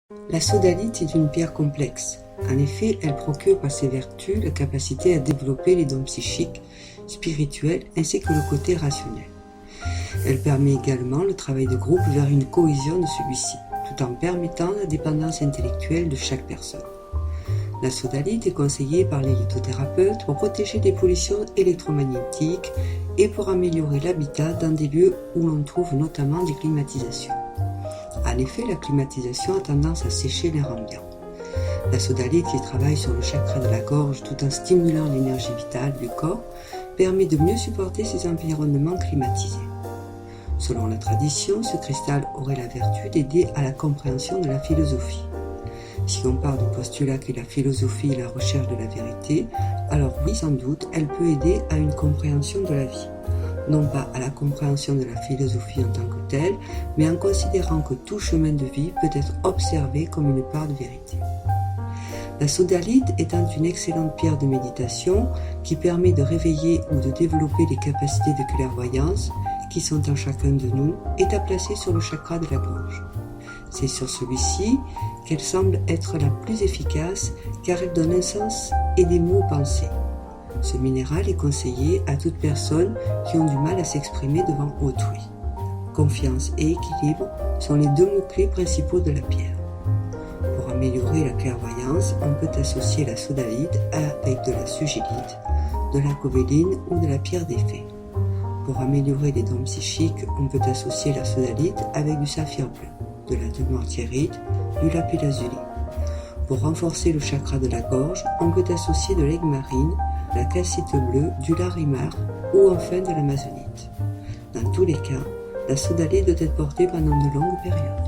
La sodalite est une pierre complexe. En effet, elle procure par ses vertus la capacité à développer les dons psychiques, spirituels ainsi que le côté rationnel. Elle permet également le travail de groupe vers une cohésion de celui-ci, tout en permettant la dépendance intellectuelle de chaque personne. La sodalite est conseillée par les lithothérapeutes pour protéger des pollutions électromagnétiques et pour améliorer l'habitat dans des lieux où l'on trouve notamment des climatisations. En effet, la climatisation a tendance à sécher l'air ambiant. La sodalite, qui travaille sur le chakra de la gorge tout en stimulant l'énergie vitale du corps, permet de mieux supporter ces environnements climatisés. Selon la tradition, ce cristal aurait la vertu d'aider à la compréhension de la philosophie. Si on part du postulat que la philosophie est la recherche de la vérité, alors oui, sans doute, elle peut aider à une compréhension de la vie. Non pas à la compréhension de la philosophie en tant que telle, mais en considérant que tout chemin de vie peut être observé comme une part de vérité. La sodalite étant une excellente pierre de méditation qui permet de réveiller ou de développer les capacités de clairvoyance qui sont en chacun de nous, est à placer sur le chakra de la gorge. C'est sur celui-ci qu'elle semble être la plus efficace car elle donne un sens et des mots pensés. Ce minéral est conseillé à toute personne qui ont du mal à s'exprimer devant autrui. Confiance et équilibre sont les deux mots-clés principaux de la pierre. Pour améliorer la clairvoyance, on peut associer la sodalite avec de la sugilite, de la covéline ou de la pierre des fées. Pour améliorer les dons psychiques, on peut associer la sodalite avec du saphir bleu, de la demortierite, du lapis-lazuli. Pour renforcer le chakra de la gorge, on peut associer de l'aigle marine, la calcite bleue, du larimar ou enfin de l'amazonite. Dans tous les cas, la sodalite doit être portée pendant de longues périodes.